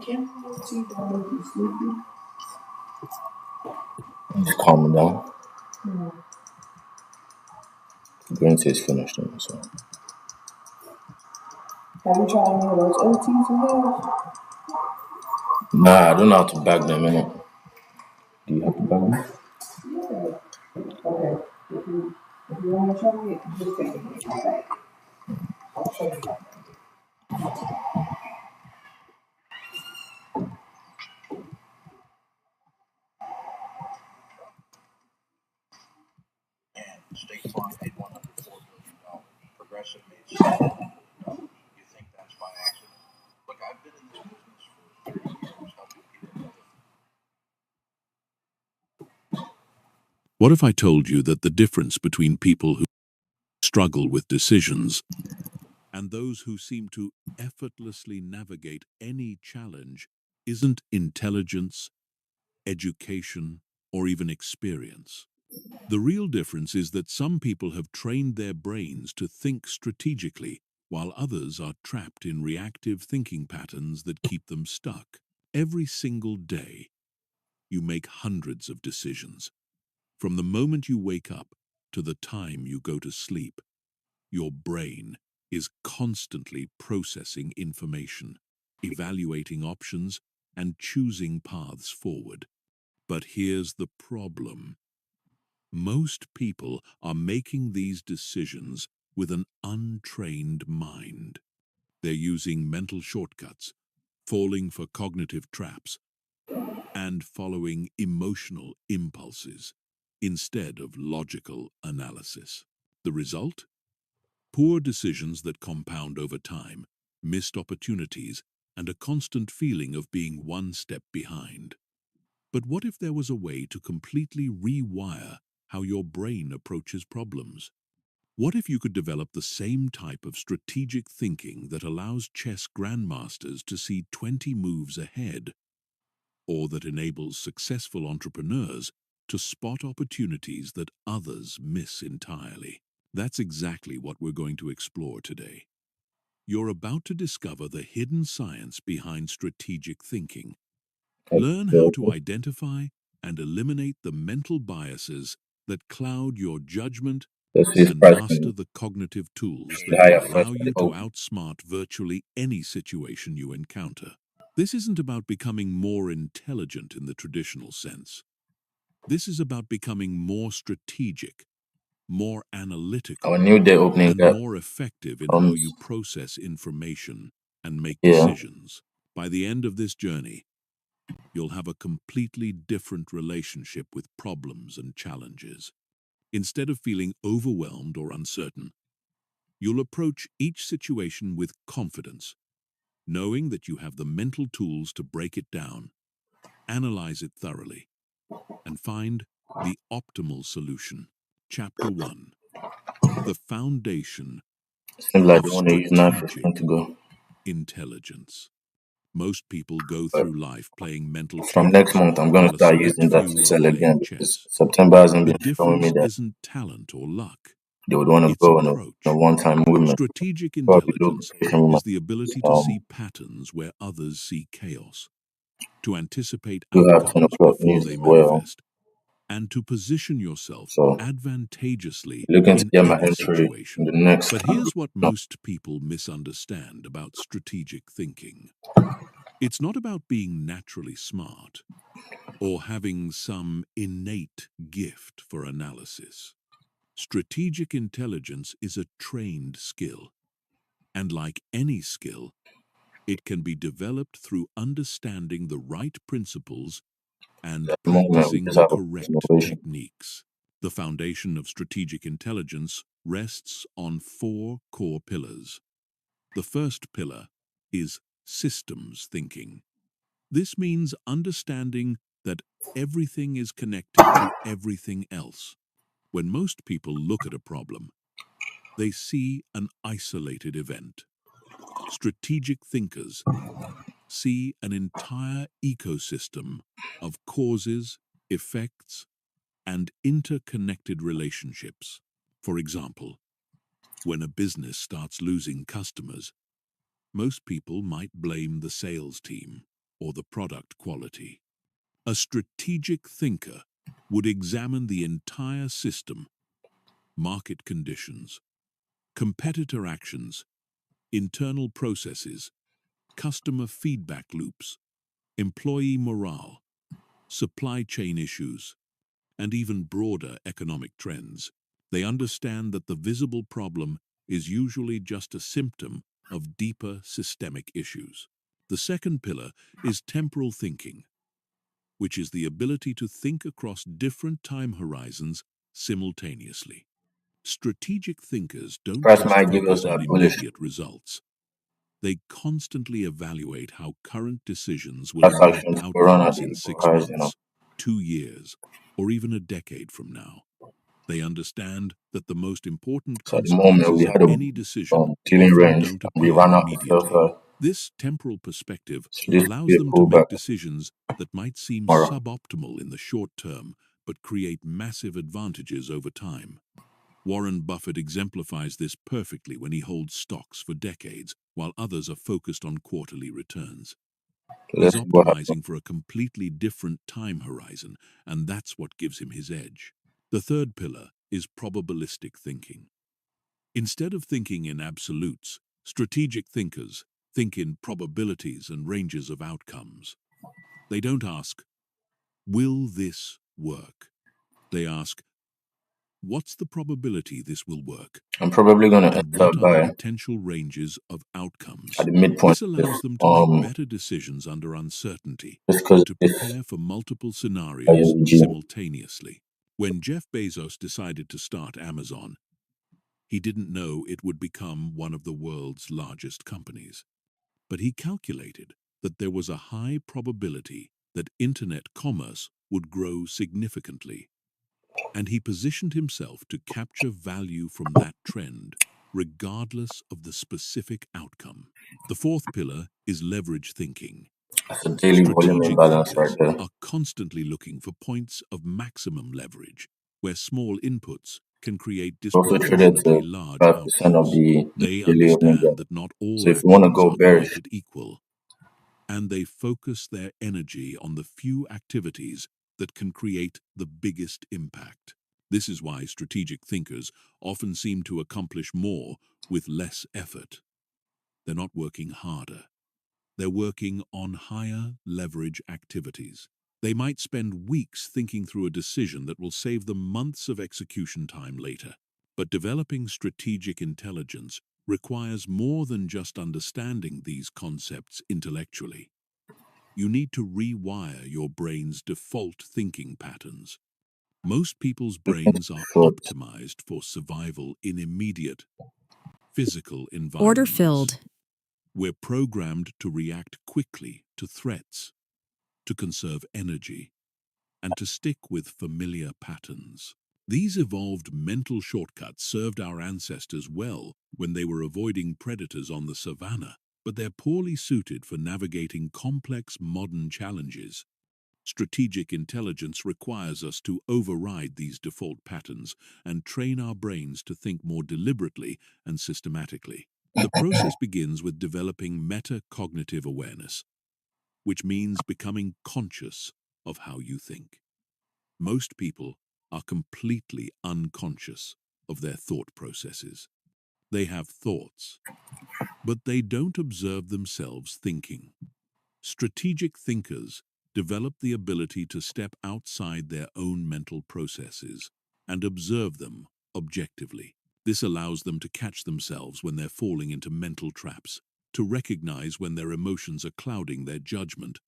Just calm down. The green tea is finished. So. Have you tried any of those other teas we have? Nah, I don't know how to bag them, innit? Do you have to bag them? Yeah. Okay. If you want to try it, just take it. Okay. I'll show you that. State Farm paid $104 billion. Progressive made $7 billion. You think that's by accident? Look, I've been in this business for 30 years helping people. What if I told you that the difference between people who struggle with decisions and those who seem to effortlessly navigate any challenge isn't intelligence, education, or even experience? The real difference is that some people have trained their brains to think strategically, while others are trapped in reactive thinking patterns that keep them stuck. Every single day, you make hundreds of decisions. From the moment you wake up to the time you go to sleep, your brain is constantly processing information, evaluating options, and choosing paths forward. But here's the problem. Most people are making these decisions with an untrained mind. They're using mental shortcuts, falling for cognitive traps, and following emotional impulses instead of logical analysis. The result? Poor decisions that compound over time, missed opportunities, and a constant feeling of being one step behind. But what if there was a way to completely rewire how your brain approaches problems? What if you could develop the same type of strategic thinking that allows chess grandmasters to see 20 moves ahead, or that enables successful entrepreneurs to spot opportunities that others miss entirely? That's exactly what we're going to explore today. You're about to discover the hidden science behind strategic thinking. Learn how to identify and eliminate the mental biases that cloud your judgment and master the cognitive tools that will allow you to outsmart virtually any situation you encounter. This isn't about becoming more intelligent in the traditional sense. This is about becoming more strategic, more analytical, Our new day opening and more effective in how you process information and make decisions. By the end of this journey, you'll have a completely different relationship with problems and challenges. Instead of feeling overwhelmed or uncertain, you'll approach each situation with confidence, knowing that you have the mental tools to break it down, analyze it thoroughly, and find the optimal solution. Chapter 1. The foundation Seems like of they want to use 9:15 strategic to go. intelligence. Most people go But through life playing mental from next checkers, month, I'm going while to a start select using that to few are sell again playing because chess. September hasn't The been showing me difference that isn't talent or luck. they would want to It's go in a approach. one-time movement. Strategic Probably low intelligence patient with is the ability my to see patterns where others see chaos, to anticipate we have 10 outcomes o'clock before news they as well. manifest, and to position yourself So advantageously looking to in get my any entry in situation. the next But here's what most people misunderstand about strategic thinking. It's not about being naturally smart or having some innate gift for analysis. Strategic intelligence is a trained skill, and like any skill, it can be developed through understanding the right principles and at the moment we practicing just the have a correct presentation. techniques. The foundation of strategic intelligence rests on 4 core pillars. The first pillar is systems thinking. This means understanding that everything is connected to everything else. When most people look at a problem, they see an isolated event. Strategic thinkers see an entire ecosystem of causes, effects, and interconnected relationships. For example, when a business starts losing customers, most people might blame the sales team. or the product quality. A strategic thinker would examine the entire system, market conditions, competitor actions, internal processes, customer feedback loops, employee morale, supply chain issues, and even broader economic trends. They understand that the visible problem is usually just a symptom of deeper systemic issues. The second pillar is temporal thinking, which is the ability to think across different time horizons simultaneously. Strategic thinkers don't Price just might give us focus a on bullish immediate results. They constantly evaluate how current decisions will price impact action to run at outcomes the in equal 6 price, you know. months, 2 years, or even a decade from now. They understand that the most important So at the moment, consequences we of had a any decision dealing often range don't and we appear ran out of sell immediately. first. This temporal perspective So this could be allows a them to pullback make decisions that might seem tomorrow. suboptimal in the short term, but create massive advantages over time. Warren Buffett exemplifies this perfectly when he holds stocks for decades, while others are focused on quarterly returns. He's Let's see what happens. optimizing for a completely different time horizon, and that's what gives him his edge. The third pillar is probabilistic thinking. Instead of thinking in absolutes, strategic thinkers think in probabilities and ranges of outcomes. They don't ask, will this work? They ask, what's the probability this will work? I'm probably going to And enter what are the by potential ranges of at outcomes? the midpoint This of this, allows them to make better decisions under uncertainty just because and of to this prepare for multiple scenarios IOG. simultaneously. When Jeff Bezos decided to start Amazon, he didn't know it would become one of the world's largest companies. But he calculated that there was a high probability that internet commerce would grow significantly, and he positioned himself to capture value from that trend, regardless of the specific outcome. The fourth pillar is leverage thinking. That's a daily volume Strategic imbalance right thinkers there. are constantly looking for points of maximum leverage, where small inputs can create Also traded disproportionately to large 5% of outcomes. the They daily opening gap. understand that not all So if you want to actions go are bearish, created equal, and they focus their energy on the few activities that can create the biggest impact. This is why strategic thinkers often seem to accomplish more with less effort. They're not working harder. They're working on higher leverage activities. They might spend weeks thinking through a decision that will save them months of execution time later. But developing strategic intelligence requires more than just understanding these concepts intellectually. You need to rewire your brain's default thinking patterns. Most people's brains are short. optimized for survival in immediate, physical Order environments. filled. We're programmed to react quickly to threats, to conserve energy, and to stick with familiar patterns. These evolved mental shortcuts served our ancestors well when they were avoiding predators on the savannah, but they're poorly suited for navigating complex modern challenges. Strategic intelligence requires us to override these default patterns and train our brains to think more deliberately and systematically. The process begins with developing metacognitive awareness, which means becoming conscious of how you think. Most people are completely unconscious of their thought processes. They have thoughts, but they don't observe themselves thinking. Strategic thinkers develop the ability to step outside their own mental processes and observe them objectively. This allows them to catch themselves when they're falling into mental traps, to recognize when their emotions are clouding their judgment,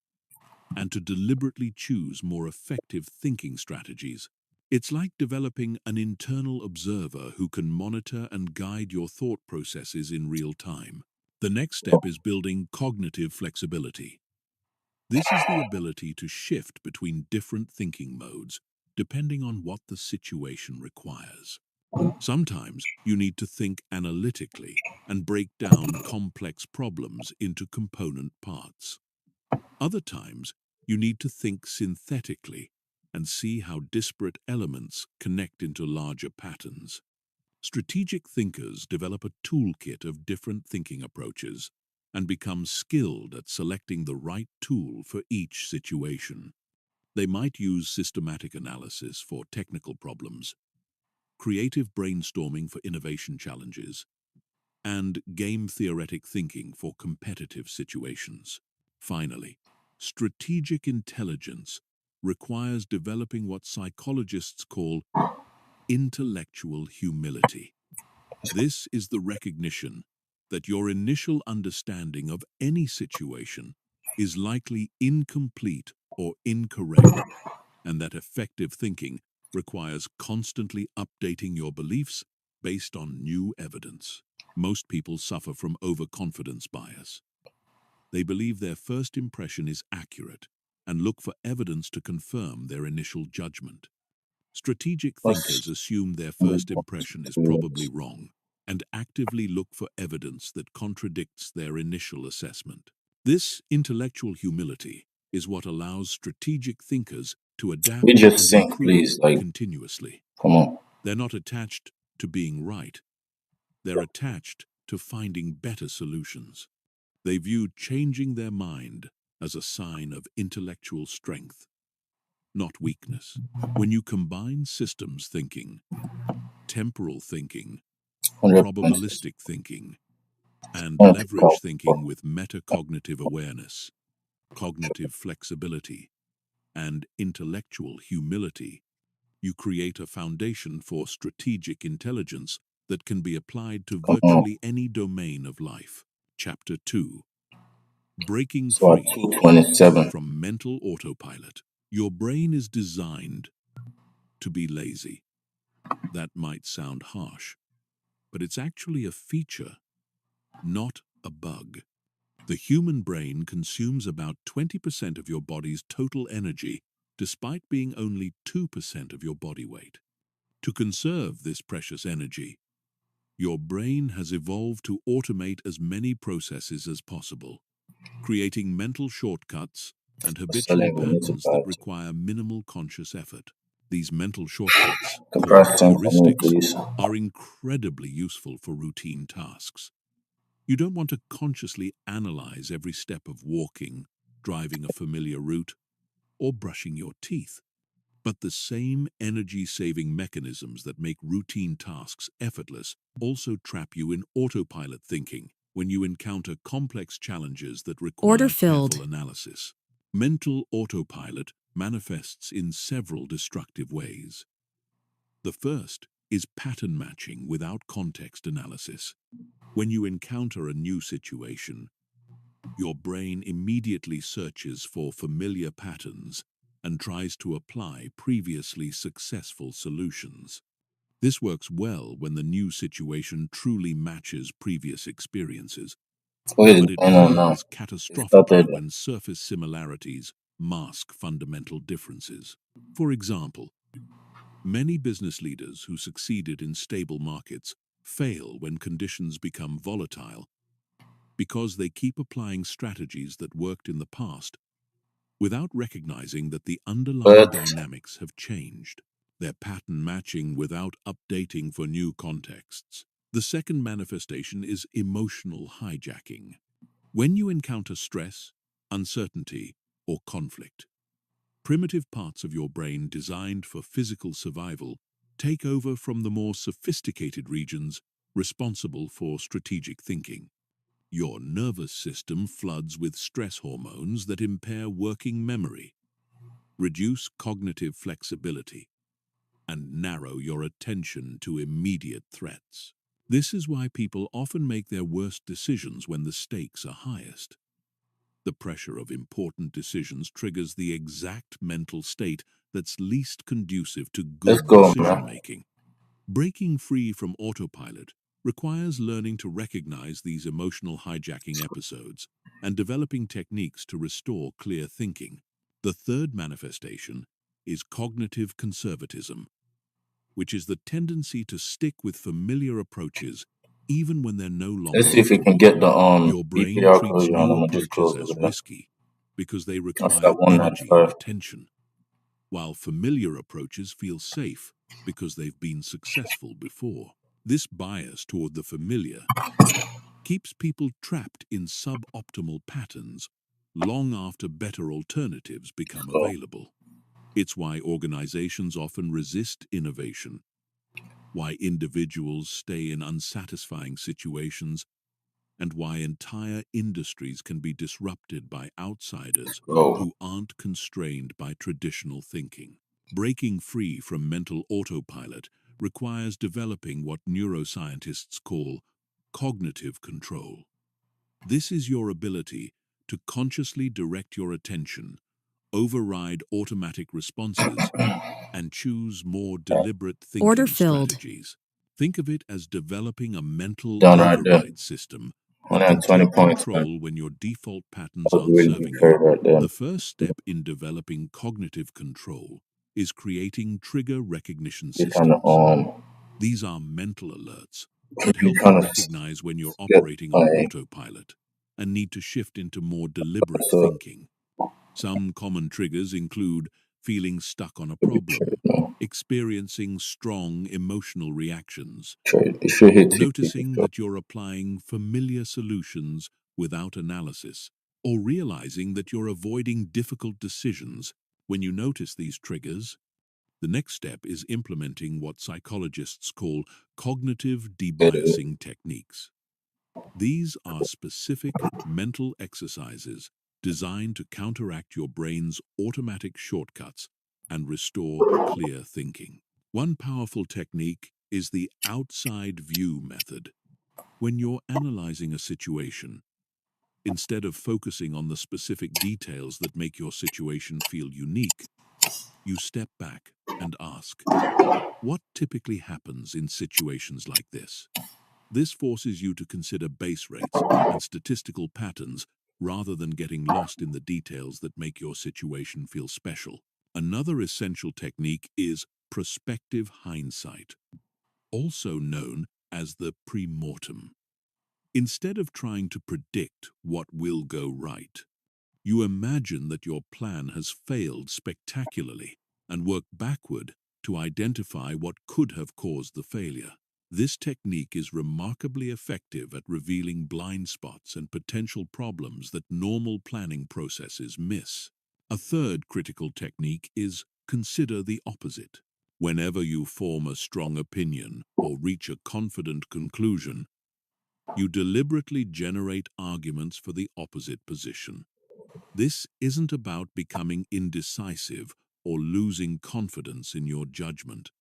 and to deliberately choose more effective thinking strategies. It's like developing an internal observer who can monitor and guide your thought processes in real time. The next step is building cognitive flexibility. This is the ability to shift between different thinking modes, depending on what the situation requires. Sometimes you need to think analytically and break down complex problems into component parts. Other times, you need to think synthetically and see how disparate elements connect into larger patterns. Strategic thinkers develop a toolkit of different thinking approaches. and become skilled at selecting the right tool for each situation. They might use systematic analysis for technical problems, creative brainstorming for innovation challenges, and game-theoretic thinking for competitive situations. Finally, strategic intelligence requires developing what psychologists call intellectual humility. This is the recognition that your initial understanding of any situation is likely incomplete or incorrect, and that effective thinking requires constantly updating your beliefs based on new evidence. Most people suffer from overconfidence bias. They believe their first impression is accurate and look for evidence to confirm their initial judgment. Strategic thinkers What's assume their with first impression is probably experience? wrong and actively look for evidence that contradicts their initial assessment. This intellectual humility is what allows strategic thinkers to We adapt just and sing, improve please. Like, continuously. come on. They're not attached to being right. They're attached to finding better solutions. They view changing their mind as a sign of intellectual strength, not weakness. When you combine systems thinking, temporal thinking, 100%. probabilistic thinking, and Want to pick leverage up. thinking with metacognitive awareness, cognitive flexibility, and intellectual humility, you create a foundation for strategic intelligence that can be applied to Come on. virtually any domain of life. Chapter 2. Breaking So at free 2:27. from mental autopilot. Your brain is designed to be lazy. That might sound harsh, but it's actually a feature, not a bug. The human brain consumes about 20% of your body's total energy, despite being only 2% of your body weight. To conserve this precious energy, your brain has evolved to automate as many processes as possible, creating mental shortcuts and habitual Selling with patterns that municipality. require minimal conscious effort. These mental shortcuts, called Compressing for me, heuristics, please. are incredibly useful for routine tasks. You don't want to consciously analyze every step of walking, driving a familiar route, or brushing your teeth. But the same energy-saving mechanisms that make routine tasks effortless also trap you in autopilot thinking when you encounter complex challenges that require careful analysis. Mental autopilot manifests in several destructive ways. The first is pattern matching without context analysis. When you encounter a new situation, your brain immediately searches for familiar patterns and tries to apply previously successful solutions. This works well when the new situation truly matches previous experiences, What is but it going on now? fails It catastrophically started. when surface similarities mask fundamental differences. For example, many business leaders who succeeded in stable markets fail when conditions become volatile because they keep applying strategies that worked in the past without recognizing that the underlying But dynamics have changed. They're pattern matching without updating for new contexts. The second manifestation is emotional hijacking. When you encounter stress, uncertainty, or conflict, primitive parts of your brain designed for physical survival take over from the more sophisticated regions responsible for strategic thinking. Your nervous system floods with stress hormones that impair working memory, reduce cognitive flexibility, and narrow your attention to immediate threats. This is why people often make their worst decisions when the stakes are highest. The pressure of important decisions triggers the exact mental state that's least conducive to let's good go, man. decision-making. Breaking free from autopilot requires learning to recognize these emotional hijacking episodes and developing techniques to restore clear thinking. The third manifestation is cognitive conservatism, which is the tendency to stick with familiar approaches even when they're no Let's longer see if we can optimal. get the Your brain BPR treats closure and new I'm gonna just approaches close over as there. risky because they That's require that energy and 195. attention, while familiar approaches feel safe because they've been successful before. This bias toward the familiar keeps people trapped in suboptimal patterns long after better alternatives become So, available. It's why organizations often resist innovation, why individuals stay in unsatisfying situations, and why entire industries can be disrupted by outsiders oh, who aren't constrained by traditional thinking. Breaking free from mental autopilot requires developing what neuroscientists call cognitive control. This is your ability to consciously direct your attention, override automatic responses, and choose more deliberate Order thinking filled. strategies. Think of it as developing a mental done right there. override system that can 120 take points, man. control when your default patterns That was aren't really good serving you. trade right there. The first step in developing cognitive control is creating trigger recognition You're trying to systems. These are mental alerts that you're help you trying to recognize when you're get operating on like autopilot and need to shift into more deliberate so thinking. Some common triggers include feeling stuck on a a good trade, problem, man. experiencing strong emotional reactions, Trade. It should hit 60 for noticing sure. that you're applying familiar solutions without analysis, or realizing that you're avoiding difficult decisions. When you notice these triggers, the next step is implementing what psychologists call cognitive It is. debiasing techniques. These are specific mental exercises designed to counteract your brain's automatic shortcuts and restore clear thinking. One powerful technique is the outside view method. When you're analyzing a situation, instead of focusing on the specific details that make your situation feel unique, you step back and ask, what typically happens in situations like this? This forces you to consider base rates and statistical patterns rather than getting lost in the details that make your situation feel special. Another essential technique is prospective hindsight, also known as the pre-mortem. Instead of trying to predict what will go right, you imagine that your plan has failed spectacularly and work backward to identify what could have caused the failure. This technique is remarkably effective at revealing blind spots and potential problems that normal planning processes miss. A third critical technique is consider the opposite. Whenever you form a strong opinion or reach a confident conclusion, you deliberately generate arguments for the opposite position. This isn't about becoming indecisive or losing confidence in your judgment.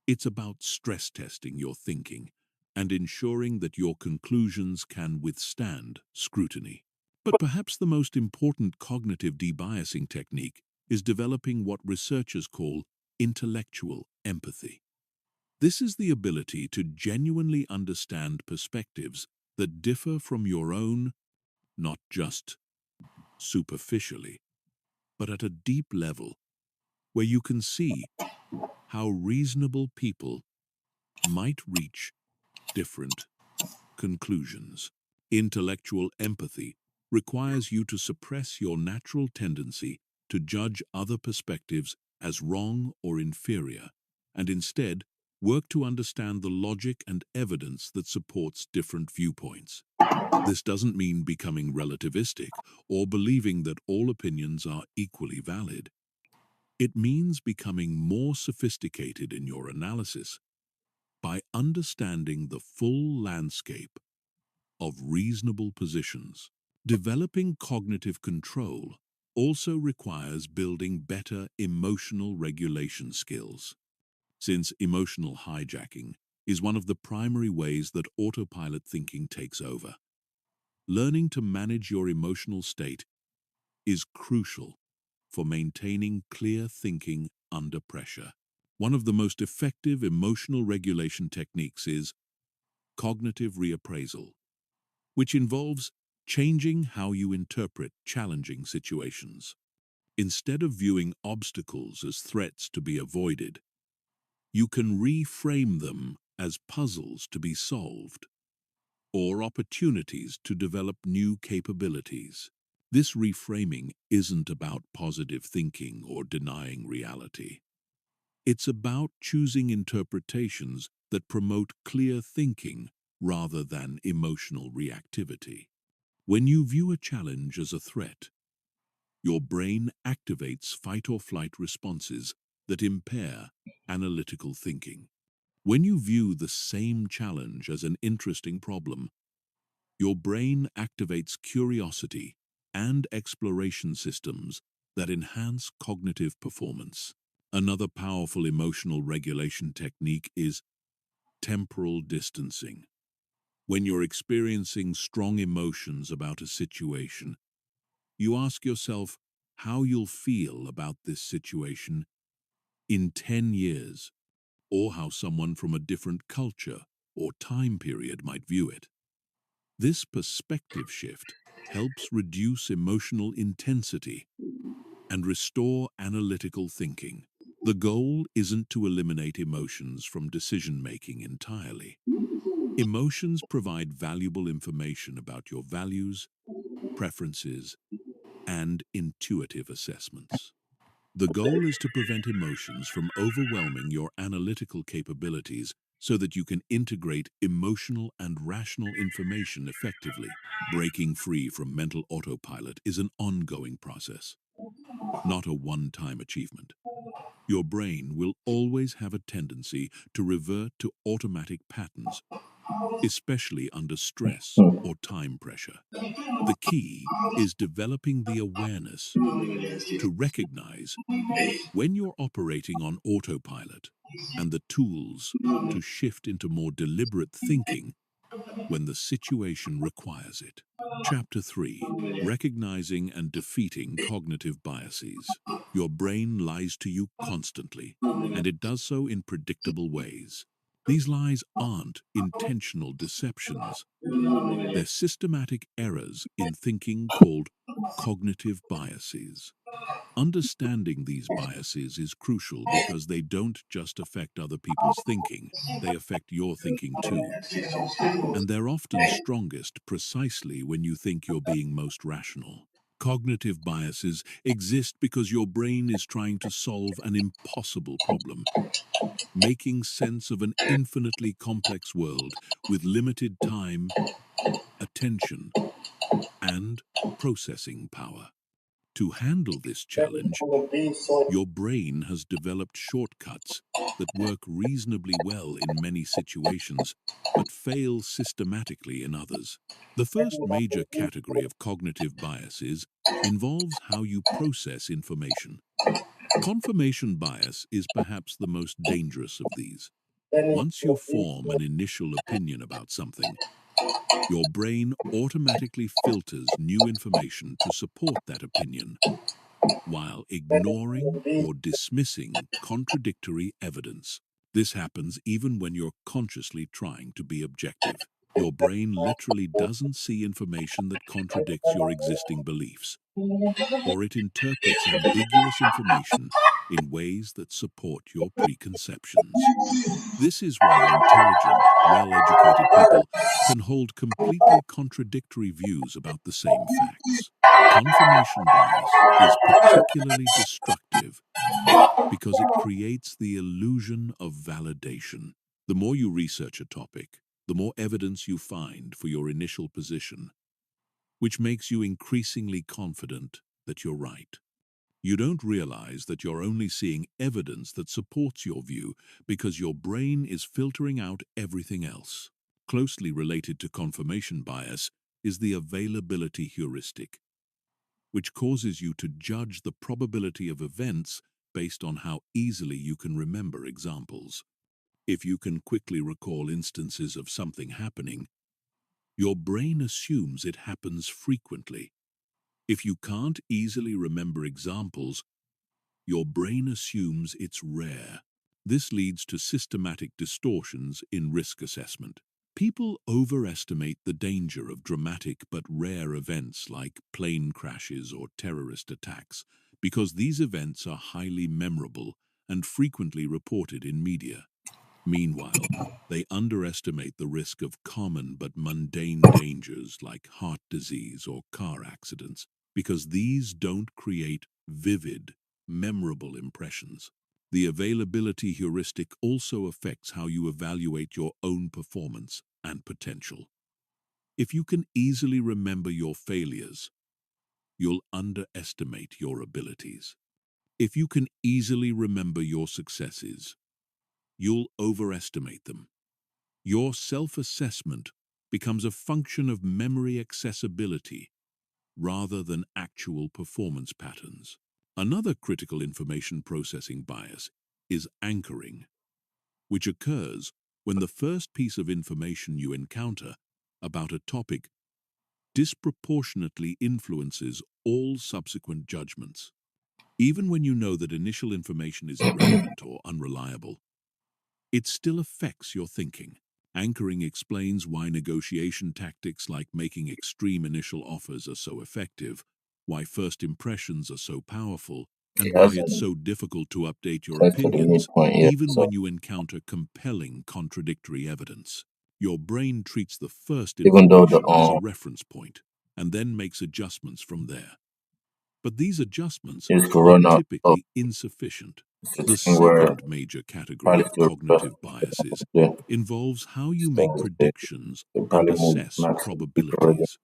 It's about stress testing your thinking and ensuring that your conclusions can withstand scrutiny. But perhaps the most important cognitive debiasing technique is developing what researchers call intellectual empathy. This is the ability to genuinely understand perspectives that differ from your own, not just superficially, but at a deep level where you can see how reasonable people might reach different conclusions. Intellectual empathy requires you to suppress your natural tendency to judge other perspectives as wrong or inferior, and instead work to understand the logic and evidence that supports different viewpoints. This doesn't mean becoming relativistic or believing that all opinions are equally valid. It means becoming more sophisticated in your analysis by understanding the full landscape of reasonable positions. Developing cognitive control also requires building better emotional regulation skills, since emotional hijacking is one of the primary ways that autopilot thinking takes over. Learning to manage your emotional state is crucial for maintaining clear thinking under pressure. One of the most effective emotional regulation techniques is cognitive reappraisal, which involves changing how you interpret challenging situations. Instead of viewing obstacles as threats to be avoided, you can reframe them as puzzles to be solved or opportunities to develop new capabilities. This reframing isn't about positive thinking or denying reality. It's about choosing interpretations that promote clear thinking rather than emotional reactivity. When you view a challenge as a threat, your brain activates fight-or-flight responses that impair analytical thinking. When you view the same challenge as an interesting problem, your brain activates curiosity and exploration systems that enhance cognitive performance. Another powerful emotional regulation technique is temporal distancing. When you're experiencing strong emotions about a situation, you ask yourself how you'll feel about this situation in 10 years, or how someone from a different culture or time period might view it. This perspective shift helps reduce emotional intensity and restore analytical thinking. The goal isn't to eliminate emotions from decision-making entirely. Emotions provide valuable information about your values, preferences, and intuitive assessments. The goal is to prevent emotions from overwhelming your analytical capabilities so that you can integrate emotional and rational information effectively. Breaking free from mental autopilot is an ongoing process, not a one-time achievement. Your brain will always have a tendency to revert to automatic patterns, especially under stress or time pressure. The key is developing the awareness to recognize when you're operating on autopilot and the tools to shift into more deliberate thinking when the situation requires it. Chapter 3. Recognizing and defeating cognitive biases. Your brain lies to you constantly, and it does so in predictable ways. These lies aren't intentional deceptions. They're systematic errors in thinking called cognitive biases. Understanding these biases is crucial because they don't just affect other people's thinking, they affect your thinking too. And they're often strongest precisely when you think you're being most rational. Cognitive biases exist because your brain is trying to solve an impossible problem, making sense of an infinitely complex world with limited time, attention, and processing power. To handle this challenge, your brain has developed shortcuts that work reasonably well in many situations, but fail systematically in others. The first major category of cognitive biases involves how you process information. Confirmation bias is perhaps the most dangerous of these. Once you form an initial opinion about something, your brain automatically filters new information to support that opinion, while ignoring or dismissing contradictory evidence. This happens even when you're consciously trying to be objective. Your brain literally doesn't see information that contradicts your existing beliefs, or it interprets ambiguous information in ways that support your preconceptions. This is why intelligent, well-educated people can hold completely contradictory views about the same facts. Confirmation bias is particularly destructive because it creates the illusion of validation. The more you research a topic, the more evidence you find for your initial position, which makes you increasingly confident that you're right. You don't realize that you're only seeing evidence that supports your view because your brain is filtering out everything else. Closely related to confirmation bias is the availability heuristic, which causes you to judge the probability of events based on how easily you can remember examples. If you can quickly recall instances of something happening, your brain assumes it happens frequently. If you can't easily remember examples, your brain assumes it's rare. This leads to systematic distortions in risk assessment. People overestimate the danger of dramatic but rare events like plane crashes or terrorist attacks because these events are highly memorable and frequently reported in media. Meanwhile, they underestimate the risk of common but mundane dangers like heart disease or car accidents because these don't create vivid, memorable impressions. The availability heuristic also affects how you evaluate your own performance and potential. If you can easily remember your failures, you'll underestimate your abilities. If you can easily remember your successes, you'll overestimate them. Your self-assessment becomes a function of memory accessibility rather than actual performance patterns. Another critical information processing bias is anchoring, which occurs when the first piece of information you encounter about a topic disproportionately influences all subsequent judgments. Even when you know that initial information is irrelevant or unreliable, it still affects your thinking. Anchoring explains why negotiation tactics like making extreme initial offers are so effective, why first impressions are so powerful, and It why it's hasn't so difficult to update your got to the opinions midpoint yet, even so when you encounter compelling contradictory evidence. Your brain treats the first even though the information as a reference point and then makes adjustments from there. But these adjustments is to are run out of typically insufficient. The sitting where second major category probably of still cognitive biases the involves how you make stars they predictions and probably move assess max already. probabilities.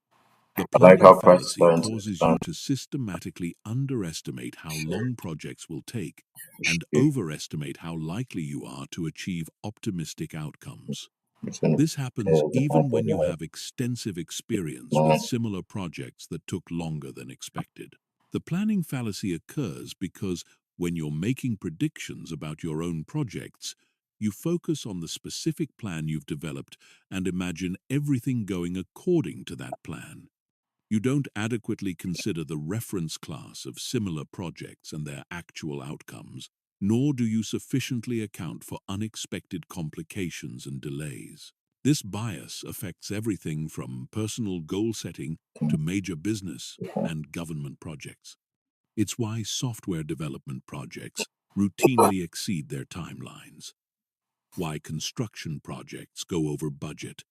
The I like planning how price fallacy starting to causes you expand. to systematically underestimate how long projects will take and Shit, overestimate how likely you are to achieve optimistic outcomes. it's gonna This happens tell the even half when of you the have extensive experience with man. similar projects that took longer than expected. The planning fallacy occurs because when you're making predictions about your own projects, you focus on the specific plan you've developed and imagine everything going according to that plan. You don't adequately consider the reference class of similar projects and their actual outcomes, nor do you sufficiently account for unexpected complications and delays. This bias affects everything from personal goal setting to major business and government projects. It's why software development projects routinely exceed their timelines, why construction projects go over budget,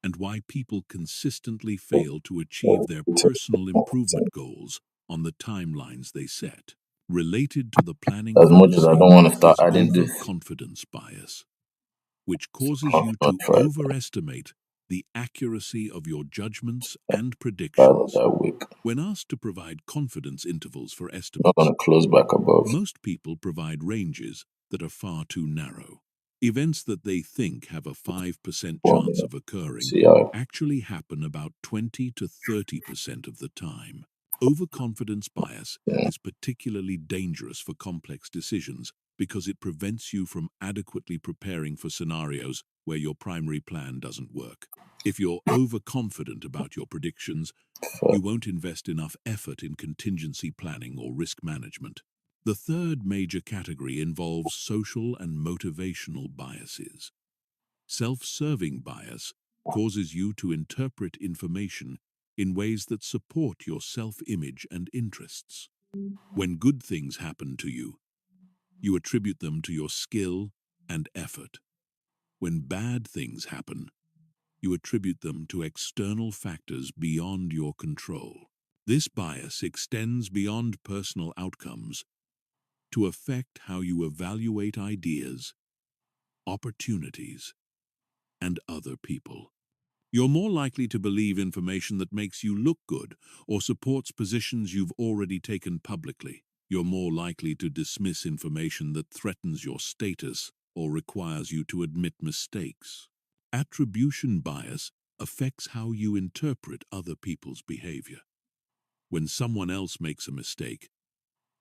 and why people consistently fail to achieve their personal improvement goals on the timelines they set. Related to the planning As much as I fallacy don't want to start is adding this, overconfidence bias, which causes I'm you not to try overestimate the accuracy of your judgments and rather predictions. that week. When asked to provide confidence intervals for Not estimates, gonna close back above. most people provide ranges that are far too narrow. Events that they think have a 5% 1 chance minute. of occurring See how actually happen about 20 to 30% of the time. Overconfidence bias yeah. is particularly dangerous for complex decisions because it prevents you from adequately preparing for scenarios where your primary plan doesn't work. If you're overconfident about your predictions, you won't invest enough effort in contingency planning or risk management. The third major category involves social and motivational biases. Self-serving bias causes you to interpret information in ways that support your self-image and interests. When good things happen to you attribute them to your skill and effort. When bad things happen, you attribute them to external factors beyond your control. This bias extends beyond personal outcomes to affect how you evaluate ideas, opportunities, and other people. You're more likely to believe information that makes you look good or supports positions you've already taken publicly. You're more likely to dismiss information that threatens your status or requires you to admit mistakes. Attribution bias affects how you interpret other people's behavior. When someone else makes a mistake,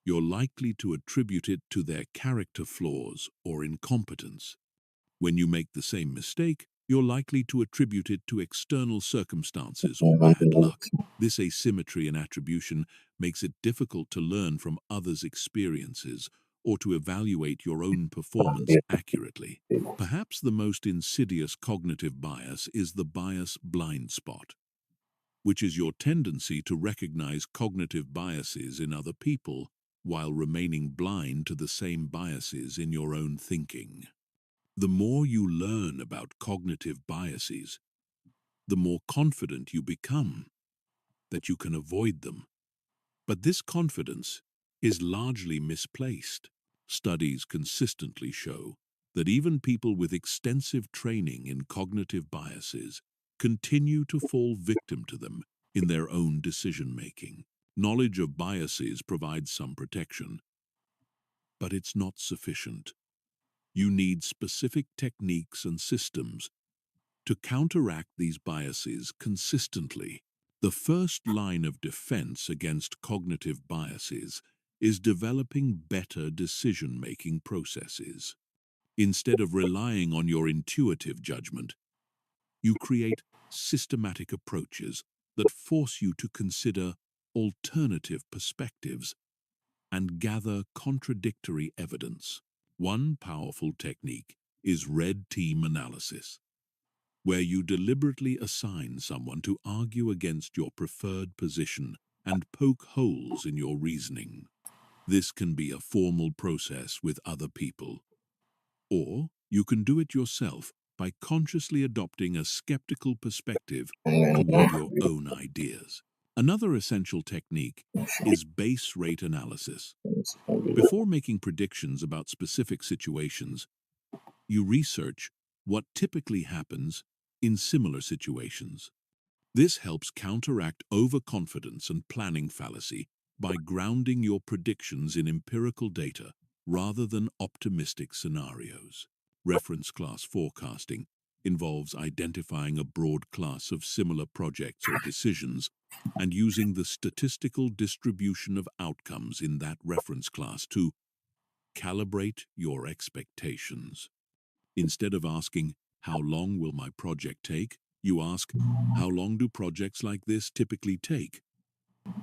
you're likely to attribute it to their character flaws or incompetence. When you make the same mistake, you're likely to attribute it to external circumstances or bad luck. This asymmetry in attribution makes it difficult to learn from others' experiences or to evaluate your own performance accurately. Perhaps the most insidious cognitive bias is the bias blind spot, which is your tendency to recognize cognitive biases in other people while remaining blind to the same biases in your own thinking. The more you learn about cognitive biases, the more confident you become that you can avoid them. But this confidence is largely misplaced. Studies consistently show that even people with extensive training in cognitive biases continue to fall victim to them in their own decision-making. Knowledge of biases provides some protection, but it's not sufficient. You need specific techniques and systems to counteract these biases consistently. The first line of defense against cognitive biases is developing better decision-making processes. Instead of relying on your intuitive judgment, you create systematic approaches that force you to consider alternative perspectives and gather contradictory evidence. One powerful technique is red team analysis, where you deliberately assign someone to argue against your preferred position and poke holes in your reasoning. This can be a formal process with other people, or you can do it yourself by consciously adopting a skeptical perspective toward your own ideas. Another essential technique is base rate analysis. Before making predictions about specific situations, you research what typically happens in similar situations. This helps counteract overconfidence and planning fallacy by grounding your predictions in empirical data rather than optimistic scenarios. Reference class forecasting involves identifying a broad class of similar projects or decisions and using the statistical distribution of outcomes in that reference class to calibrate your expectations. Instead of asking, "How long will my project take?" you ask, "How long do projects like this typically take?"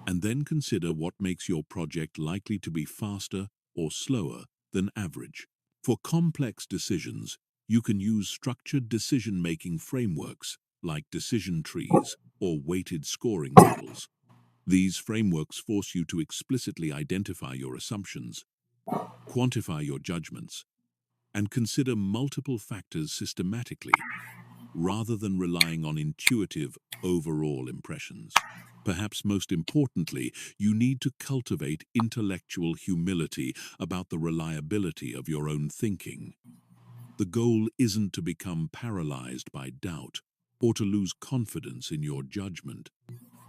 And then consider what makes your project likely to be faster or slower than average. For complex decisions, you can use structured decision-making frameworks like decision trees or weighted scoring models. These frameworks force you to explicitly identify your assumptions, quantify your judgments, and consider multiple factors systematically, rather than relying on intuitive overall impressions. Perhaps most importantly, you need to cultivate intellectual humility about the reliability of your own thinking. The goal isn't to become paralyzed by doubt or to lose confidence in your judgment.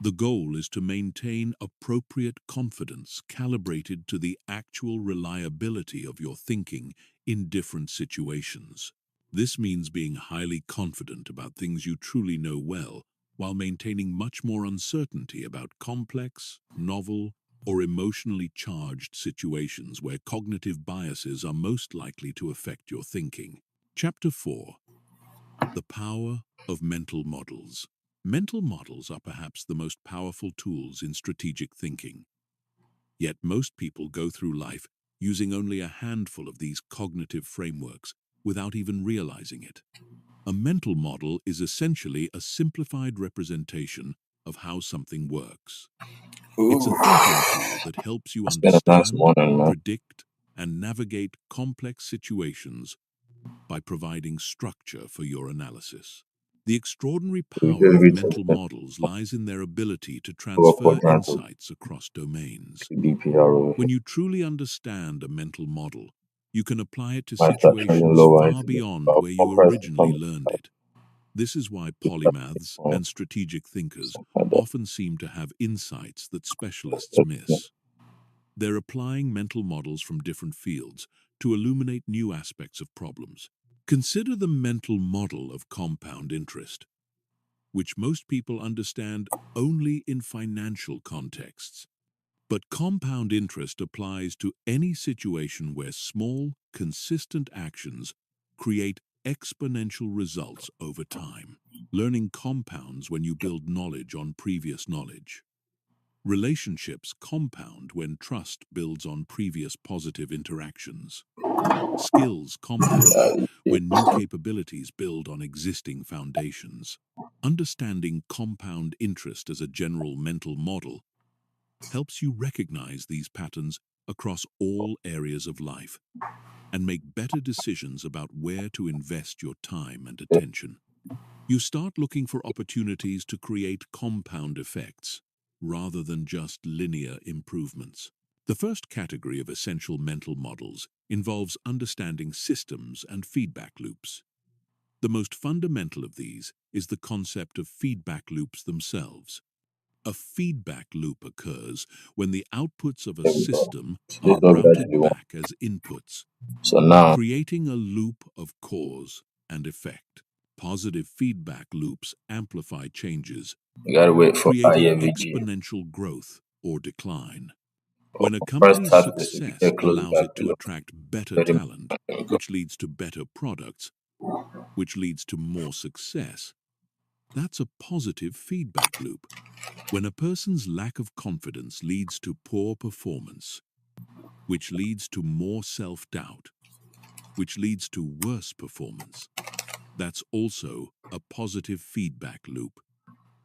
The goal is to maintain appropriate confidence calibrated to the actual reliability of your thinking in different situations. This means being highly confident about things you truly know well, while maintaining much more uncertainty about complex, novel, or emotionally charged situations where cognitive biases are most likely to affect your thinking. Chapter 4. The Power of Mental Models. Mental models are perhaps the most powerful tools in strategic thinking. Yet most people go through life using only a handful of these cognitive frameworks without even realizing it. A mental model is essentially a simplified representation of how something works. It's a thinking tool that helps you It's been a nice understand, morning, man. predict, and navigate complex situations by providing structure for your analysis. The extraordinary We power did of reach mental the models lies in their ability to lower transfer quadrant of insights across domains. the DPR over here. When you truly understand a mental model, you can apply it to Might start trading situations lower far into the beyond where you compressed originally from learned it. This is why the polymaths point, and strategic thinkers something like that. often seem to have insights that specialists But, yeah, miss. They're applying mental models from different fields to illuminate new aspects of problems. Consider the mental model of compound interest, which most people understand only in financial contexts. But compound interest applies to any situation where small, consistent actions create exponential results over time. Learning compounds when you build knowledge on previous knowledge. Relationships compound when trust builds on previous positive interactions. Skills compound when new capabilities build on existing foundations. Understanding compound interest as a general mental model helps you recognize these patterns across all areas of life and make better decisions about where to invest your time and attention. You start looking for opportunities to create compound effects rather than just linear improvements. The first category of essential mental models involves understanding systems and feedback loops. The most fundamental of these is the concept of feedback loops themselves. A feedback loop occurs when the outputs of a There we go. system So this are is what we actually routed want. back as inputs, So now creating a loop of cause and effect. Positive feedback loops amplify changes, we gotta wait for creating IFVG. exponential growth or decline. For When a first company's task this, if you success get close allows back it to below, attract better 30 talent, minutes. which leads to better products, which leads to more success, that's a positive feedback loop. When a person's lack of confidence leads to poor performance, which leads to more self-doubt, which leads to worse performance, that's also a positive feedback loop,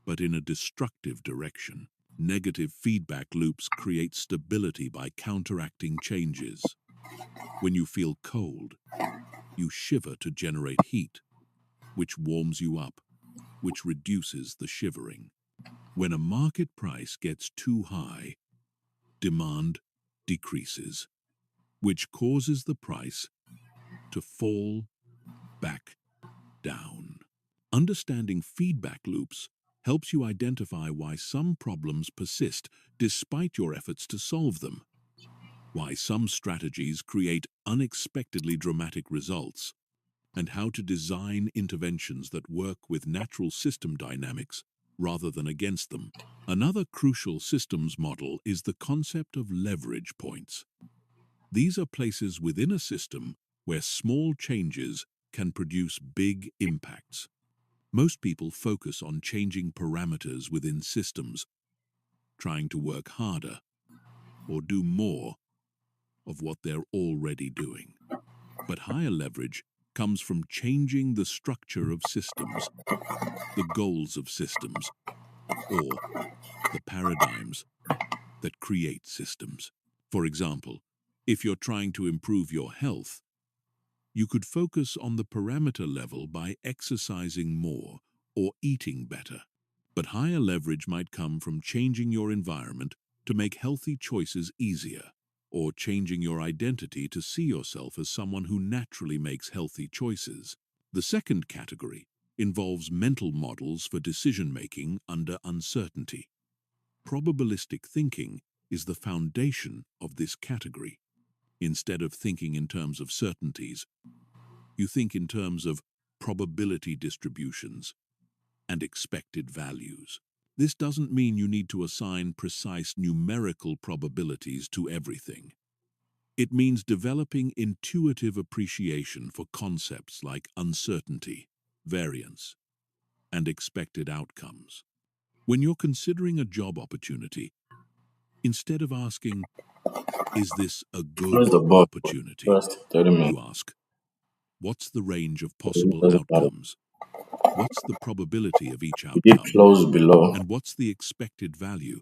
but in a destructive direction. Negative feedback loops create stability by counteracting changes. When you feel cold, you shiver to generate heat, which warms you up, which reduces the shivering. When a market price gets too high, demand decreases, which causes the price to fall back down. Understanding feedback loops helps you identify why some problems persist despite your efforts to solve them, why some strategies create unexpectedly dramatic results, and how to design interventions that work with natural system dynamics rather than against them. Another crucial systems model is the concept of leverage points. These are places within a system where small changes can produce big impacts. Most people focus on changing parameters within systems, trying to work harder or do more of what they're already doing. But higher leverage comes from changing the structure of systems, the goals of systems, or the paradigms that create systems. For example, if you're trying to improve your health, you could focus on the parameter level by exercising more or eating better. But higher leverage might come from changing your environment to make healthy choices easier, or changing your identity to see yourself as someone who naturally makes healthy choices. The second category involves mental models for decision-making under uncertainty. Probabilistic thinking is the foundation of this category. Instead of thinking in terms of certainties, you think in terms of probability distributions and expected values. This doesn't mean you need to assign precise numerical probabilities to everything. It means developing intuitive appreciation for concepts like uncertainty, variance, and expected outcomes. When you're considering a job opportunity, instead of asking, "Is this a Close good the box for opportunity?" first 30 minutes. you ask, "What's the range of It possible doesn't matter. outcomes? What's the probability of each We did outcome? close below. And what's the expected value?"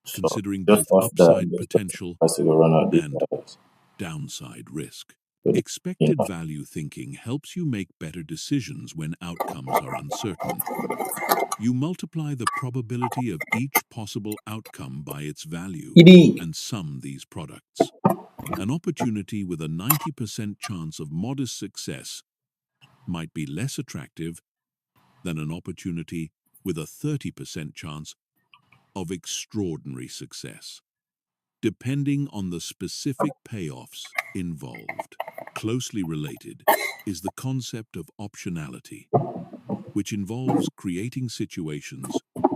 So Considering just both off that, upside just potential to run out these and guys. downside risk. But you Expected know, value thinking helps you make better decisions when outcomes are uncertain. You multiply the probability of each possible outcome by its value and sum these products. An opportunity with a 90% chance of modest success might be less attractive than an opportunity with a 30% chance of extraordinary success, depending on the specific payoffs involved. Closely related is the concept of optionality, which involves creating situations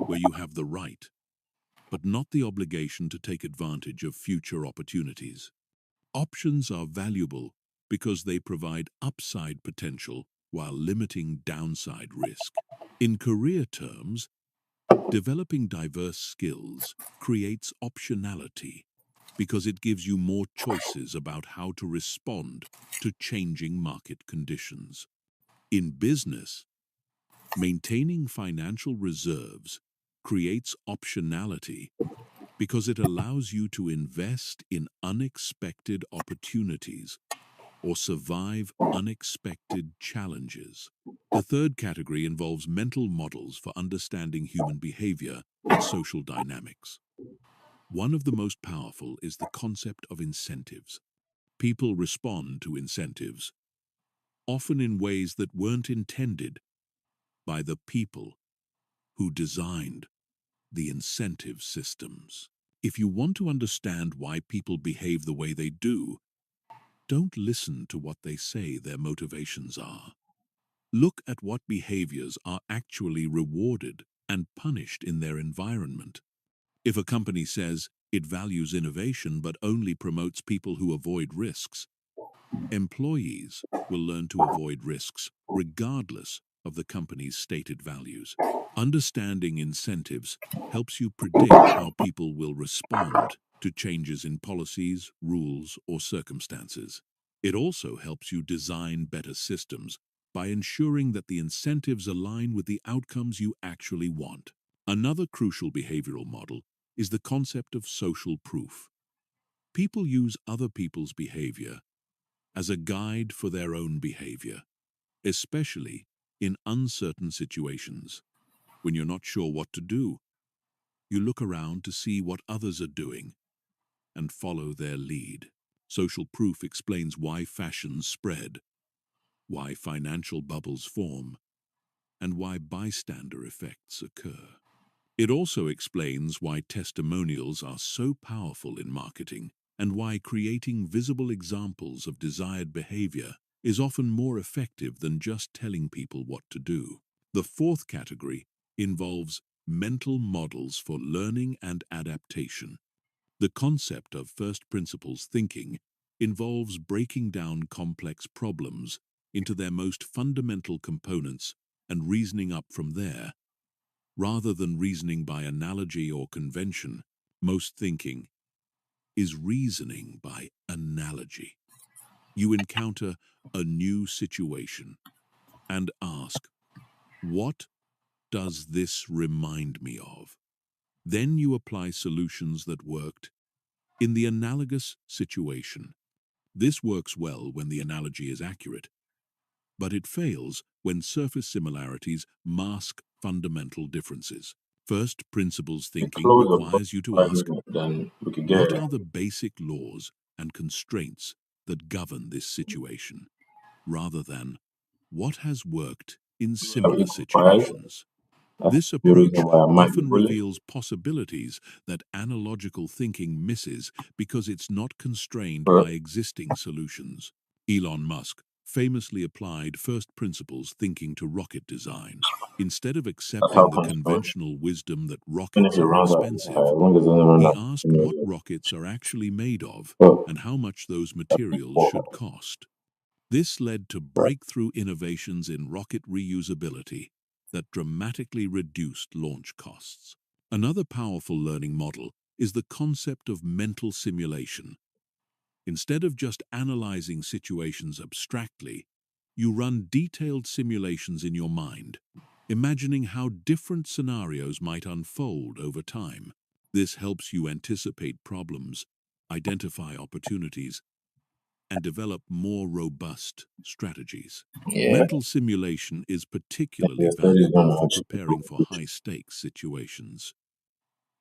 where you have the right, but not the obligation to take advantage of future opportunities. Options are valuable because they provide upside potential while limiting downside risk. In career terms, developing diverse skills creates optionality because it gives you more choices about how to respond to changing market conditions. In business, maintaining financial reserves creates optionality because it allows you to invest in unexpected opportunities or survive unexpected challenges. The third category involves mental models for understanding human behavior and social dynamics. One of the most powerful is the concept of incentives. People respond to incentives, often in ways that weren't intended by the people who designed the incentive systems. If you want to understand why people behave the way they do, don't listen to what they say their motivations are. Look at what behaviors are actually rewarded and punished in their environment. If a company says it values innovation but only promotes people who avoid risks, employees will learn to avoid risks regardless of the company's stated values. Understanding incentives helps you predict how people will respond to changes in policies, rules, or circumstances. It also helps you design better systems by ensuring that the incentives align with the outcomes you actually want. Another crucial behavioral model is the concept of social proof. People use other people's behavior as a guide for their own behavior, especially in uncertain situations. When you're not sure what to do, you look around to see what others are doing and follow their lead. Social proof explains why fashions spread, why financial bubbles form, and why bystander effects occur. It also explains why testimonials are so powerful in marketing and why creating visible examples of desired behavior is often more effective than just telling people what to do. The fourth category involves mental models for learning and adaptation. The concept of first principles thinking involves breaking down complex problems into their most fundamental components and reasoning up from there. Rather than reasoning by analogy or convention, most thinking is reasoning by analogy. You encounter a new situation and ask, what does this remind me of? Then you apply solutions that worked in the analogous situation. This works well when the analogy is accurate, but it fails when surface similarities mask fundamental differences. First principles thinking Close about requires you to 5 ask, minutes, then we could what get are the basic laws and constraints that govern this situation, rather than what has worked in similar equal 5. situations. That's This the reason approach why I might be often bullied. reveals possibilities that analogical thinking misses because it's not constrained But by existing solutions. Elon Musk famously applied first principles thinking to rocket design. Instead of that's how accepting the points work. conventional wisdom that Even if rockets it are runs out, expensive, as long as it doesn't run he out, asked you what know, rockets are actually made of but and how much those materials well, should cost. This led to breakthrough innovations in rocket reusability that dramatically reduced launch costs. Another powerful learning model is the concept of mental simulation. Instead of just analyzing situations abstractly, you run detailed simulations in your mind, imagining how different scenarios might unfold over time. This helps you anticipate problems, identify opportunities, and develop more robust strategies. yeah, Mental simulation is particularly your studies valuable don't for actually preparing for high-stakes situations.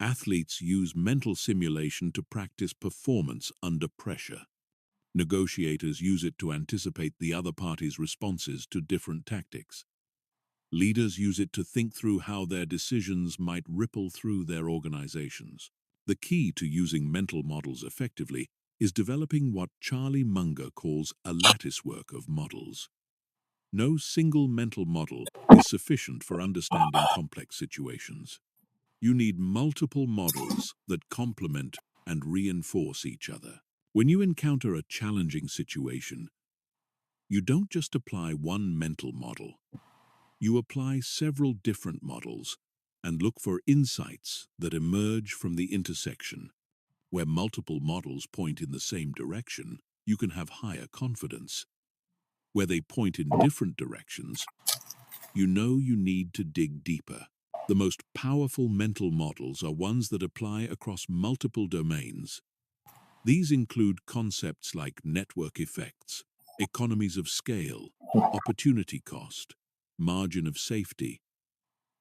Athletes use mental simulation to practice performance under pressure. Negotiators use it to anticipate the other party's responses to different tactics. Leaders use it to think through how their decisions might ripple through their organizations. The key to using mental models effectively is developing what Charlie Munger calls a latticework of models. No single mental model is sufficient for understanding complex situations. You need multiple models that complement and reinforce each other. When you encounter a challenging situation, you don't just apply one mental model. You apply several different models and look for insights that emerge from the intersection. Where multiple models point in the same direction, you can have higher confidence. Where they point in different directions, you know you need to dig deeper. The most powerful mental models are ones that apply across multiple domains. These include concepts like network effects, economies of scale, opportunity cost, margin of safety,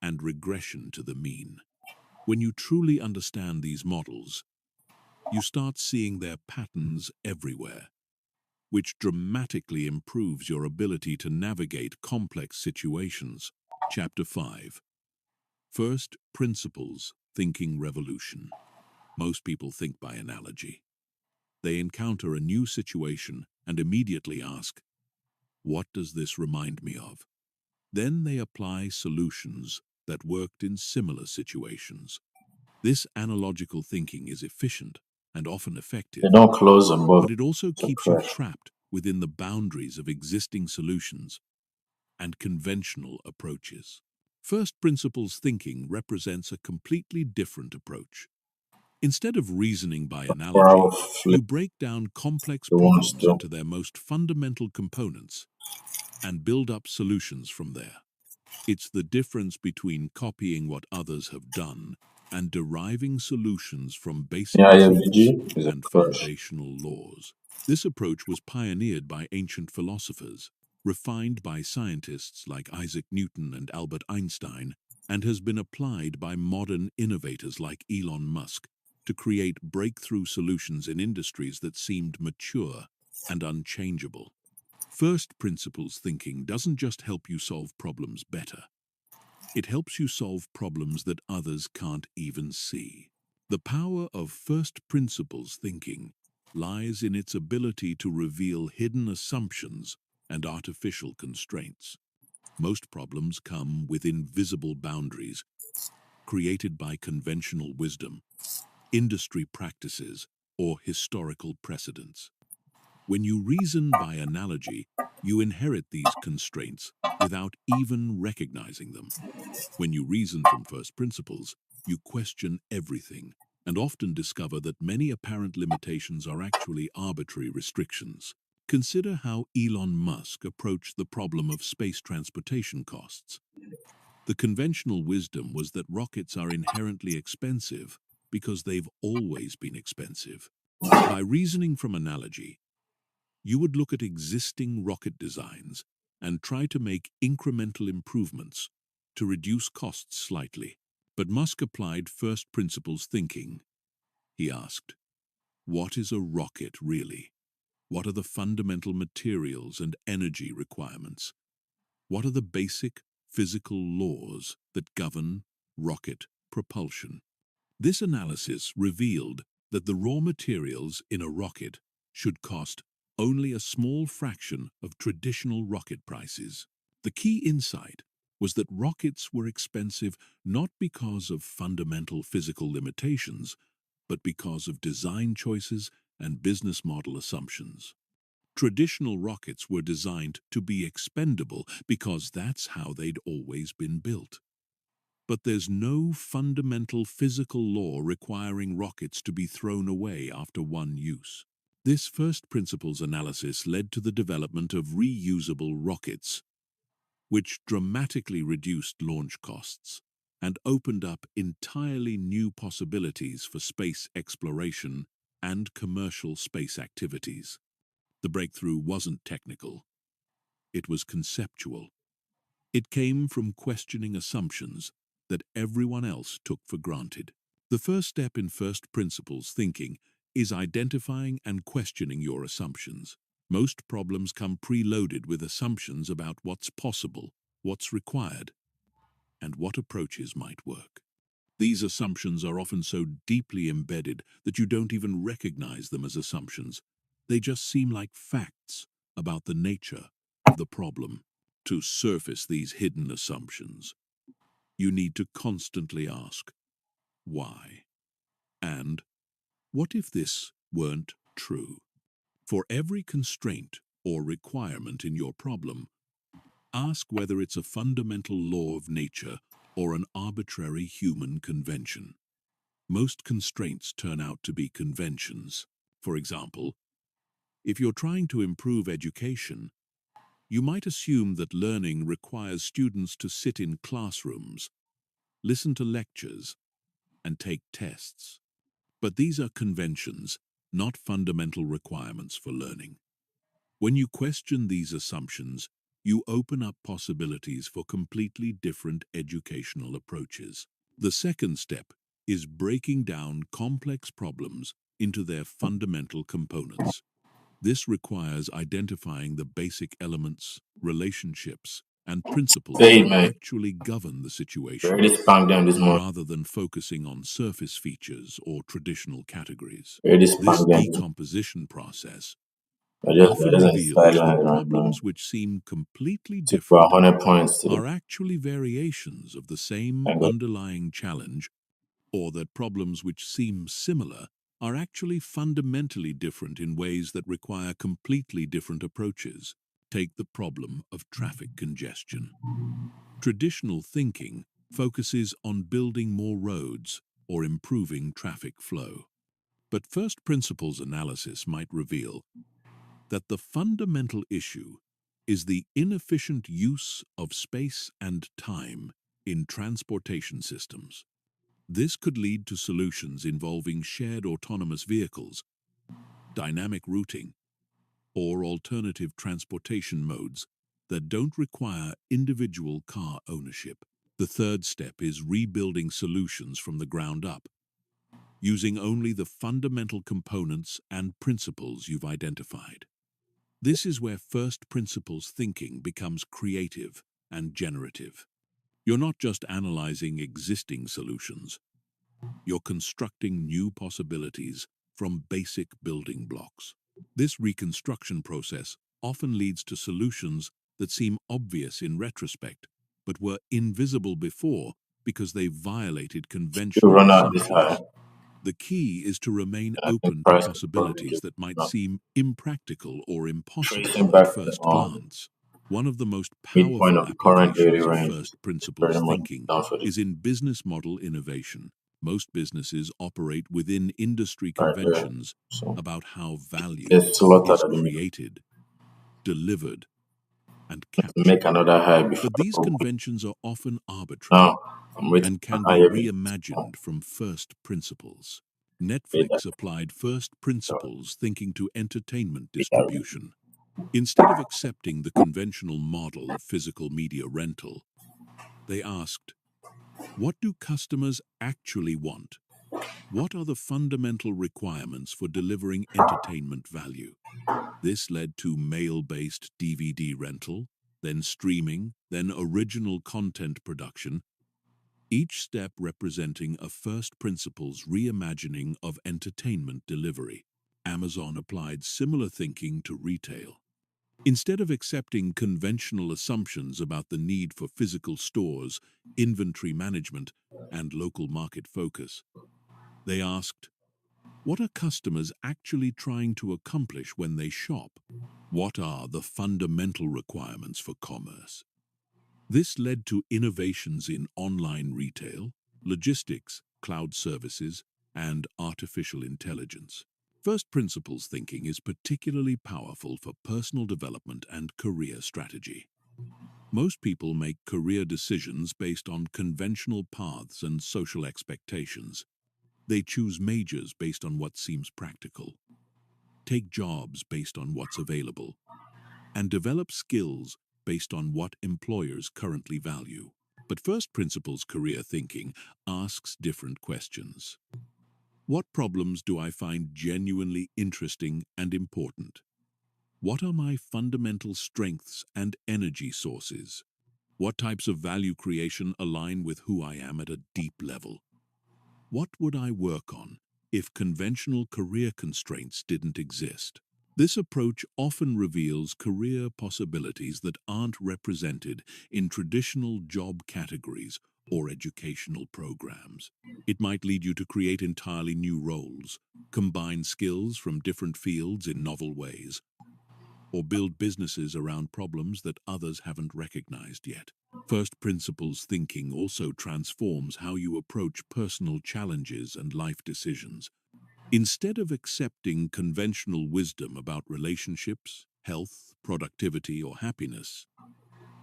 and regression to the mean. When you truly understand these models, you start seeing their patterns everywhere. which dramatically improves your ability to navigate complex situations. Chapter 5. First Principles Thinking Revolution. Most people think by analogy. They encounter a new situation and immediately ask, "What does this remind me of?" Then they apply solutions that worked in similar situations. This analogical thinking is efficient and often effective, They don't close them, but but it also so keeps you fresh. trapped within the boundaries of existing solutions and conventional approaches. First principles thinking represents a completely different approach. Instead of reasoning by For analogy, our flip, you break down complex the ones problems to into their most fundamental components and build up solutions from there. It's the difference between copying what others have done and deriving solutions from basic yeah, truths IFBG is a and fresh. foundational laws. This approach was pioneered by ancient philosophers, refined by scientists like Isaac Newton and Albert Einstein, and has been applied by modern innovators like Elon Musk to create breakthrough solutions in industries that seemed mature and unchangeable. First principles thinking doesn't just help you solve problems better. It helps you solve problems that others can't even see. The power of first principles thinking lies in its ability to reveal hidden assumptions and artificial constraints. Most problems come with invisible boundaries created by conventional wisdom, industry practices, or historical precedents. When you reason by analogy, you inherit these constraints without even recognizing them. When you reason from first principles, you question everything and often discover that many apparent limitations are actually arbitrary restrictions. Consider how Elon Musk approached the problem of space transportation costs. The conventional wisdom was that rockets are inherently expensive because they've always been expensive. By reasoning from analogy, you would look at existing rocket designs and try to make incremental improvements to reduce costs slightly. But Musk applied first principles thinking. He asked, what is a rocket really? What are the fundamental materials and energy requirements? What are the basic physical laws that govern rocket propulsion? This analysis revealed that the raw materials in a rocket should cost only a small fraction of traditional rocket prices. The key insight was that rockets were expensive not because of fundamental physical limitations, but because of design choices and business model assumptions. Traditional rockets were designed to be expendable because that's how they'd always been built. But there's no fundamental physical law requiring rockets to be thrown away after one use. This first principles analysis led to the development of reusable rockets, which dramatically reduced launch costs and opened up entirely new possibilities for space exploration and commercial space activities. The breakthrough wasn't technical, it was conceptual. It came from questioning assumptions that everyone else took for granted. The first step in first principles thinking is identifying and questioning your assumptions. Most problems come preloaded with assumptions about what's possible, what's required, and what approaches might work. These assumptions are often so deeply embedded that you don't even recognize them as assumptions. They just seem like facts about the nature of the problem. To surface these hidden assumptions, you need to constantly ask, why? And what if this weren't true? For every constraint or requirement in your problem, ask whether it's a fundamental law of nature or an arbitrary human convention. Most constraints turn out to be conventions. For example, if you're trying to improve education, you might assume that learning requires students to sit in classrooms, listen to lectures, and take tests. But these are conventions, not fundamental requirements for learning. When you question these assumptions, you open up possibilities for completely different educational approaches. The second step is breaking down complex problems into their fundamental components. This requires identifying the basic elements, relationships, and principles Hey, that man. actually govern the We situation, already spanked them this morning. rather than focusing on surface features or traditional categories. We already This spanked them. decomposition process I just often in reveals that silence right now. problems which seem completely Took for different 100 points today. are actually variations of the same I got underlying challenge, or that problems which seem similar are actually fundamentally different in ways that require completely different approaches. Take the problem of traffic congestion. Traditional thinking focuses on building more roads or improving traffic flow. But first principles analysis might reveal that the fundamental issue is the inefficient use of space and time in transportation systems. This could lead to solutions involving shared autonomous vehicles, dynamic routing, or alternative transportation modes that don't require individual car ownership. The third step is rebuilding solutions from the ground up, using only the fundamental components and principles you've identified. This is where first principles thinking becomes creative and generative. You're not just analyzing existing solutions, you're constructing new possibilities from basic building blocks. This reconstruction process often leads to solutions that seem obvious in retrospect, but were invisible before because they violated to conventional run out this high. assumptions. The key is to remain I think open to price could probably possibilities just that might not seem impractical or impossible tracing at back to the first glance. One of the most midpoint powerful of the current daily applications of range. first It's pretty principles much thinking down for the is in business model innovation. Most businesses operate within industry right there. conventions So about how value it's slaughtered is at the middle. created, delivered, and Make captured. another high before But I these go. conventions are often arbitrary Now I'm waiting and for an can be higher before reimagined from first principles. pay that Netflix applied first principles thinking to entertainment pay that rate. distribution. Instead of accepting the conventional model of physical media rental, they asked, what do customers actually want? What are the fundamental requirements for delivering entertainment value? This led to mail-based DVD rental, then streaming, then original content production, each step representing a first principles reimagining of entertainment delivery. Amazon applied similar thinking to retail. Instead of accepting conventional assumptions about the need for physical stores, inventory management, and local market focus, they asked, what are customers actually trying to accomplish when they shop? What are the fundamental requirements for commerce? This led to innovations in online retail, logistics, cloud services, and artificial intelligence. First principles thinking is particularly powerful for personal development and career strategy. Most people make career decisions based on conventional paths and social expectations. They choose majors based on what seems practical, take jobs based on what's available, and develop skills based on what employers currently value. But first principles career thinking asks different questions. What problems do I find genuinely interesting and important? What are my fundamental strengths and energy sources? What types of value creation align with who I am at a deep level? What would I work on if conventional career constraints didn't exist? This approach often reveals career possibilities that aren't represented in traditional job categories or educational programs. It might lead you to create entirely new roles, combine skills from different fields in novel ways, or build businesses around problems that others haven't recognized yet. First principles thinking also transforms how you approach personal challenges and life decisions. Instead of accepting conventional wisdom about relationships, health, productivity, or happiness,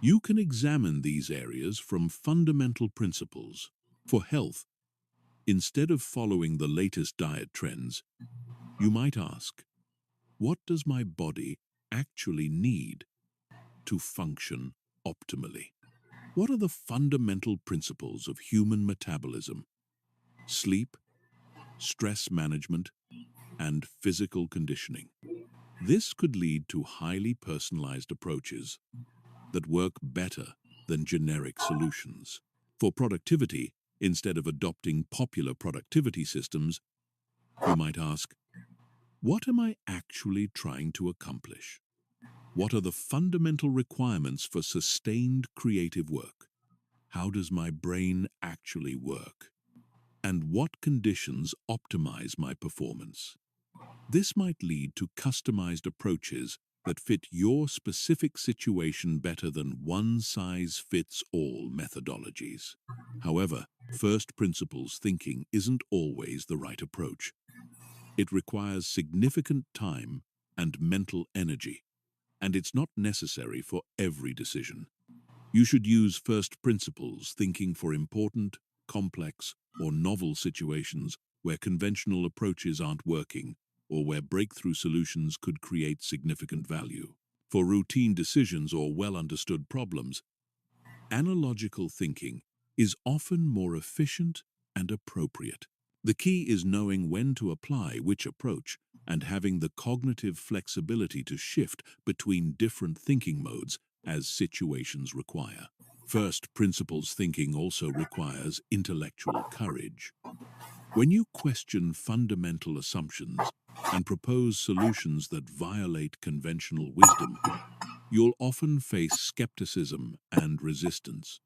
you can examine these areas from fundamental principles. For health, instead of following the latest diet trends, you might ask, what does my body actually need to function optimally? What are the fundamental principles of human metabolism, sleep, stress management, and physical conditioning? This could lead to highly personalized approaches that work better than generic solutions. For productivity, instead of adopting popular productivity systems, you might ask, what am I actually trying to accomplish? What are the fundamental requirements for sustained creative work? How does my brain actually work? And what conditions optimize my performance? This might lead to customized approaches that fit your specific situation better than one-size-fits-all methodologies. However, first principles thinking isn't always the right approach. It requires significant time and mental energy, and it's not necessary for every decision. You should use first principles thinking for important, complex, or novel situations where conventional approaches aren't working or where breakthrough solutions could create significant value. For routine decisions or well-understood problems, analogical thinking is often more efficient and appropriate. The key is knowing when to apply which approach and having the cognitive flexibility to shift between different thinking modes as situations require. First principles thinking also requires intellectual courage. When you question fundamental assumptions and propose solutions that violate conventional wisdom, you'll often face skepticism and resistance.